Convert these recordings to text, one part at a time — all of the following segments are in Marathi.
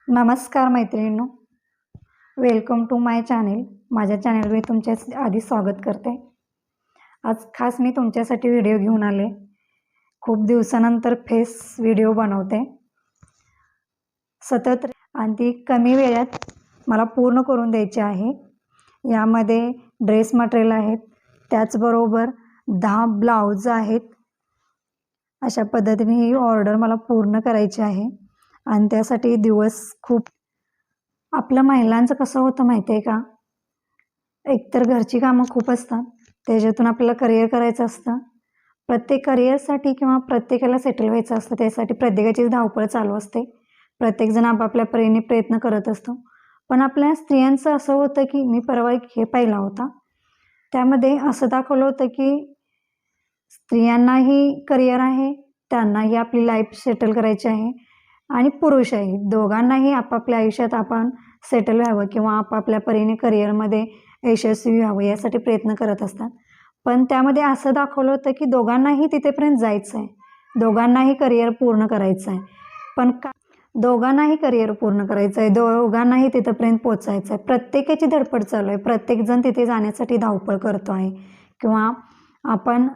नमस्कार मैत्रिणींनो, वेलकम टू माय चॅनेल. माझ्या चॅनेलवर तुमच्या आधी स्वागत करते. आज खास मी तुमच्यासाठी व्हिडिओ घेऊन आले. खूप दिवसानंतर फेस व्हिडिओ बनवते सतत आणि ती कमी वेळात मला पूर्ण करून द्यायची आहे. यामध्ये ड्रेस मटेरियल आहेत, त्याचबरोबर 10 ब्लाउज आहेत. अशा पद्धतीने ही ऑर्डर मला पूर्ण करायची आहे आणि त्यासाठी दिवस खूप आपल्या महिलांचं कसं होतं माहिती आहे का, एकतर घरची कामं खूप असतात, त्याच्यातून आपल्याला करिअर करायचं असतं. प्रत्येक करिअरसाठी किंवा प्रत्येकाला सेटल व्हायचं असतं, त्यासाठी प्रत्येकाचीच धावपळ चालू असते. प्रत्येकजण आपापल्या परीने प्रयत्न करत असतो. पण आपल्या स्त्रियांचं असं होतं की मी परवा एक हे पाहिला होता, त्यामध्ये असं दाखवलं होतं की स्त्रियांनाही करिअर आहे, त्यांनाही आपली लाईफ सेटल करायची आहे आणि पुरुषही दोघांनाही आपापल्या आयुष्यात आपण सेटल व्हावं किंवा आपापल्या परीने करिअरमध्ये यशस्वी व्हावं यासाठी प्रयत्न करत असतात. पण त्यामध्ये असं दाखवलं होतं की दोघांनाही तिथेपर्यंत जायचं आहे, दोघांनाही करिअर पूर्ण करायचं आहे. पण दोघांनाही करिअर पूर्ण करायचं आहे, दोघांनाही तिथंपर्यंत पोचायचं आहे. प्रत्येकाची धडपड चालू आहे, प्रत्येकजण तिथे जाण्यासाठी धावपळ करतो आहे किंवा आपण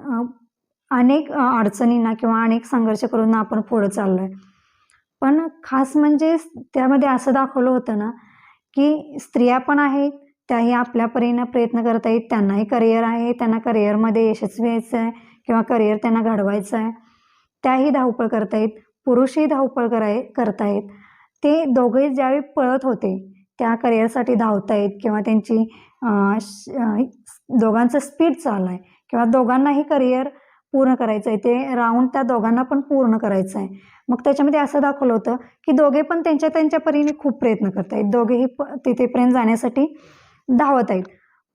अनेक अडचणींना किंवा अनेक संघर्ष करून आपण पुढं चाललो आहे. पण खास म्हणजे त्यामध्ये असं दाखवलं होतं ना की स्त्रिया पण आहेत, त्याही आपल्या परीने प्रयत्न करत आहेत, त्यांनाही करिअर आहे, त्यांना करिअरमध्ये यशस्वी व्हायचं आहे किंवा करिअर त्यांना घडवायचं आहे, त्याही धावपळ करत आहेत. पुरुषही धावपळ करत आहेत. ते दोघेही ज्यावेळी पळत होते त्या करिअरसाठी धावत आहेत किंवा त्यांची दोघांचं स्पीड चालू आहे किंवा दोघांनाही करिअर पूर्ण करायचं आहे, ते राऊंड त्या दोघांना पण पूर्ण करायचं आहे. मग त्याच्यामध्ये असं दाखवलं होतं की दोघे पण त्यांच्या परीने खूप प्रयत्न करत आहेत, दोघेही तिथेपर्यंत जाण्यासाठी धावत आहेत.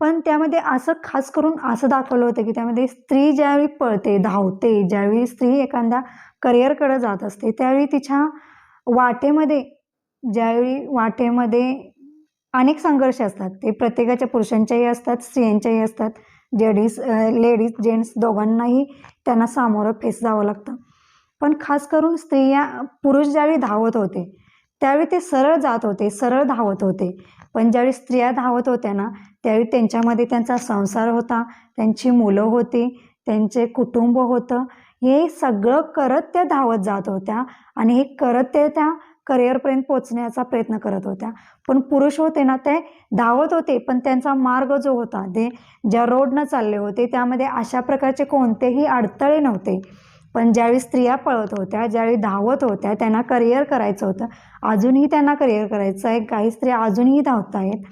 पण त्यामध्ये असं खास करून असं दाखवलं होतं की त्यामध्ये स्त्री ज्यावेळी पळते, धावते, ज्यावेळी स्त्री एखाद्या करिअरकडे जात असते, त्यावेळी तिच्या वाटेमध्ये अनेक संघर्ष असतात. ते प्रत्येकाच्या पुरुषांच्याही असतात, स्त्रियांच्याही असतात. लेडीज जेंट्स दोघांनाही त्यांना सामोरं फेस जावं लागतं. पण खास करून पुरुष ज्यावेळी धावत होते त्यावेळी ते सरळ जात होते, सरळ धावत होते. पण ज्यावेळी स्त्रिया धावत होत्या ना, त्यावेळी त्यांच्यामध्ये त्यांचा संसार होता, त्यांची मुलं होती, त्यांचे कुटुंब होतं. हे सगळं करत त्या धावत जात होत्या आणि हे करत त्या करिअरपर्यंत पोचण्याचा प्रयत्न करत होत्या. पण पुरुष होते ना, ते धावत होते पण त्यांचा मार्ग जो होता, ते ज्या रोडनं चालले होते त्यामध्ये अशा प्रकारचे कोणतेही अडथळे नव्हते. पण ज्यावेळी स्त्रिया पळत होत्या, ज्यावेळी धावत होत्या, त्यांना करिअर करायचं होतं, अजूनही त्यांना करिअर करायचं आहे, काही स्त्रिया अजूनही धावत आहेत.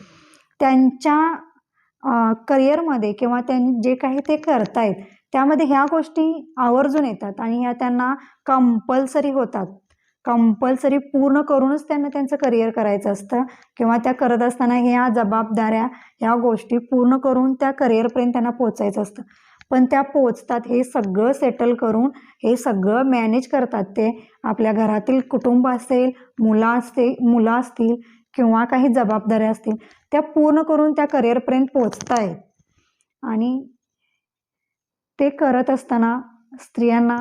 त्यांच्या करिअरमध्ये किंवा जे काही ते करत आहेत त्यामध्ये ह्या गोष्टी आवर्जून येतात आणि ह्या त्यांना कंपल्सरी होतात. कंपल्सरी पूर्ण करूनच त्यांना त्यांचं करिअर करायचं असतं किंवा त्या करत असताना ह्या जबाबदाऱ्या, ह्या गोष्टी पूर्ण करून त्या करिअरपर्यंत त्यांना पोचायचं असतं. पण त्या पोचतात, हे सगळं सेटल करून, हे सगळं मॅनेज करतात. ते आपल्या घरातील कुटुंब असेल, मुलं असतील किंवा काही जबाबदाऱ्या असतील, त्या पूर्ण करून त्या करिअरपर्यंत पोचत आहेत. आणि ते करत असताना स्त्रियांना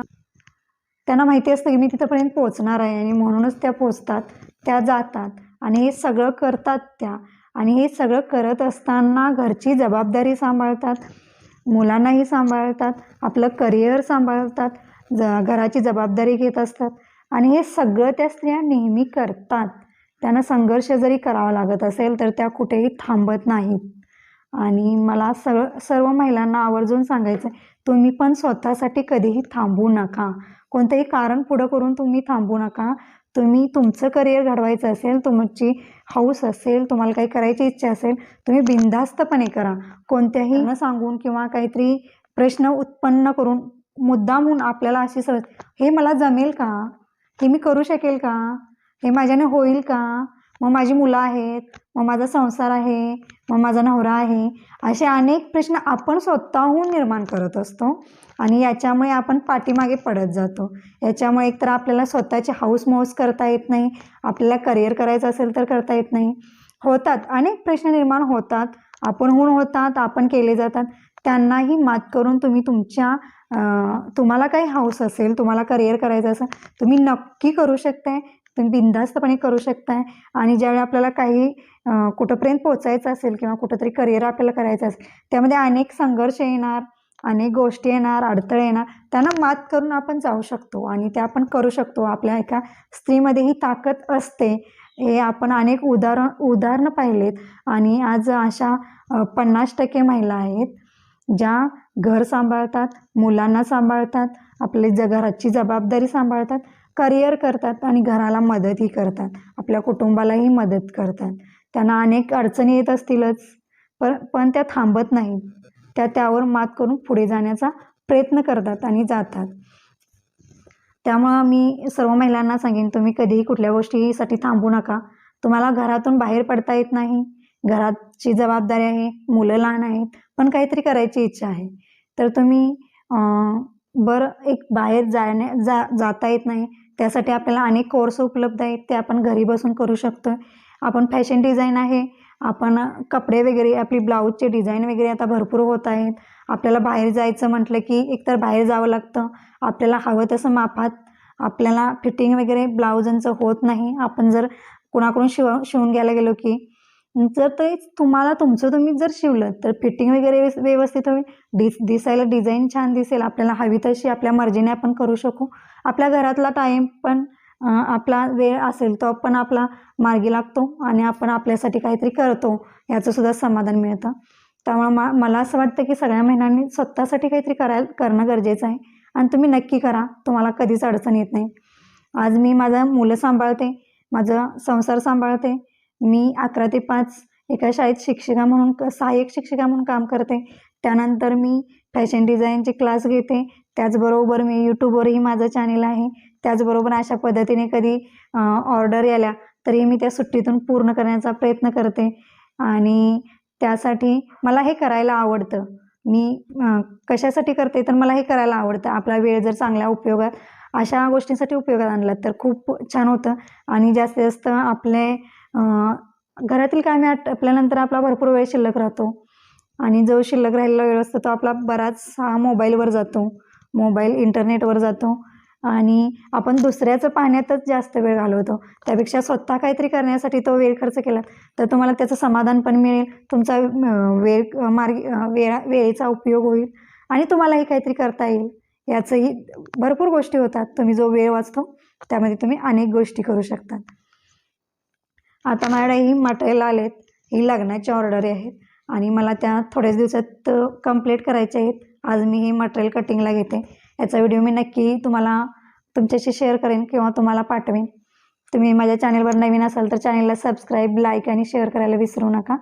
त्यांना माहिती असतं की मी तिथंपर्यंत पोचणार आहे आणि म्हणूनच त्या पोचतात, त्या जातात आणि हे सगळं करतात त्या. आणि हे सगळं करत असताना घरची जबाबदारी सांभाळतात, मुलांनाही सांभाळतात, आपलं करिअर सांभाळतात, घराची जबाबदारी घेत असतात आणि हे सगळं त्या स्त्रिया नेहमी करतात. त्यांना संघर्ष जरी करावा लागत असेल तर त्या कुठेही थांबत नाहीत. आणि मला सर्व महिलांना आवर्जून सांगायचं आहे, तुम्ही पण स्वतःसाठी कधीही थांबू नका. कोणतंही कारण पुढं करून तुम्ही थांबू नका. तुम्ही तुमचं करिअर घडवायचं असेल, तुमची हौस असेल, तुम्हाला काही करायची इच्छा असेल, तुम्ही बिनधास्तपणे करा. कोणत्याही न सांगून किंवा काहीतरी प्रश्न उत्पन्न करून मुद्दामहून आपल्याला अशी सवय, हे मला जमेल का, हे मी करू शकेल का, हे माझ्याने होईल का, मग माझी मुलं आहेत, मग माझा संसार आहे, मग माझा नवरा आहे, असे अनेक प्रश्न आपण स्वतःहून निर्माण करत असतो आणि याच्यामुळे आपण पाठीमागे पडत जातो. याच्यामुळे एकतर आपल्याला स्वतःची हौस करता येत नाही, आपल्याला करिअर करायचं असेल तर करता येत नाही. अनेक प्रश्न निर्माण होतात, आपणहून होतात, आपण केले जातात. त्यांनाही मात करून तुम्ही तुम्हाला काही हौस असेल, तुम्हाला करिअर करायचं असेल, तुम्ही नक्की करू शकताय. तुम्ही बिनधास्तपणे करू शकताय. आणि ज्यावेळी आपल्याला काही कुठंपर्यंत पोहोचायचं असेल किंवा कुठंतरी करिअर आपल्याला करायचं असेल, त्यामध्ये अनेक संघर्ष येणार, अनेक गोष्टी येणार, अडथळे येणार. त्यांना मात करून आपण जाऊ शकतो आणि ते आपण करू शकतो. आपल्या एका स्त्रीमध्ये ही ताकद असते. हे आपण अनेक उदाहरणं पाहिलेत. आणि आज अशा 50% महिला आहेत ज्या घर सांभाळतात, मुलांना सांभाळतात, आपली घराची जबाबदारी सांभाळतात, करिअर करतात आणि घराला मदतही करतात, आपल्या कुटुंबालाही मदत करतात. त्यांना अनेक अडचणी येत असतीलच, पण त्या थांबत नाहीत. त्यावर मात करून पुढे जाण्याचा प्रयत्न करतात आणि जातात. त्यामुळं मी सर्व महिलांना सांगेन, तुम्ही कधीही कुठल्या गोष्टीसाठी थांबू नका. तुम्हाला घरातून बाहेर पडता येत नाही, घराची जबाबदारी आहे, मुलं लहान आहेत, पण काहीतरी करायची इच्छा आहे, तर तुम्ही एक बाहेर जाता येत नाही, त्यासाठी आपल्याला अनेक कोर्स उपलब्ध आहेत, ते आपण घरी बसून करू शकतो. आपण फॅशन डिझाईन आहे, आपण कपडे वगैरे, आपली ब्लाऊजचे डिझाईन वगैरे आता भरपूर होत आहेत. आपल्याला बाहेर जायचं म्हटलं की एकतर बाहेर जावं लागतं, आपल्याला हवं तसं मापात आपल्याला फिटिंग वगैरे ब्लाऊजांचं होत नाही. आपण जर कुणाकडून शिवून घ्यायला गेलो की जर ते तुम्ही जर शिवलं तर फिटिंग वगैरे व्यवस्थित होईल, दिसायला डिझाईन छान दिसेल, आपल्याला हवी तशी आपल्या मर्जीने आपण करू शकू. आपल्या घरातला टाईम पण आपला वेळ असेल तो पण आपला मार्गी लागतो आणि आपण आपल्यासाठी काहीतरी करतो, याचंसुद्धा समाधान मिळतं. त्यामुळे मला असं वाटतं की सगळ्या महिलांनी स्वतःसाठी काहीतरी करणं गरजेचं आहे आणि तुम्ही नक्की करा, तुम्हाला कधीच अडचण येत नाही. आज मी माझं मुलं सांभाळते, माझा संसार सांभाळते. मी 11 ते 5 एका शाळेत सहाय्यक शिक्षिका म्हणून काम करते. त्यानंतर मी फॅशन डिझाईनचे क्लास घेते. त्याचबरोबर मी यूट्यूबवरही माझं चॅनेल आहे. त्याचबरोबर अशा पद्धतीने कधी ऑर्डर आल्या तरी मी त्या सुट्टीतून पूर्ण करण्याचा प्रयत्न करते आणि त्यासाठी मला हे करायला आवडतं. मी कशासाठी करते तर मला हे करायला आवडतं. आपला वेळ जर चांगल्या उपयोगात अशा गोष्टींसाठी उपयोगात आणला तर खूप छान होतं आणि जास्तीत जास्त आपले घरातील कामे आटपल्यानंतर आपला भरपूर वेळ शिल्लक राहतो आणि जो शिल्लक राहिलेला वेळ असतो तो आपला बराचसा मोबाईलवर जातो, इंटरनेटवर जातो आणि आपण दुसऱ्याचं पाहण्यातच जास्त वेळ घालवतो. त्यापेक्षा स्वतः काहीतरी करण्यासाठी तो वेळ खर्च केला तर तुम्हाला त्याचं समाधान पण मिळेल, तुमचा वेळेचा उपयोग होईल आणि तुम्हालाही काहीतरी करता येईल. याचंही भरपूर गोष्टी होतात. तुम्ही जो वेळ वाचतो त्यामध्ये तुम्ही अनेक गोष्टी करू शकतात. आता माझ्याकडे ही मटेरियल आलेत, ही लग्नाची ऑर्डर आहेत आणि मला त्या थोड्याच दिवसात कंप्लीट करायचे आहेत. आज मी हे मटेरियल कटिंगला घेते. याचा व्हिडिओ मी नक्की तुमच्याशी शेअर करेन किंवा तुम्हाला पाठवेन. तुम्ही माझ्या चॅनेलवर नवीन असाल तर चॅनेलला सबस्क्राईब, लाईक आणि शेअर करायला विसरू नका.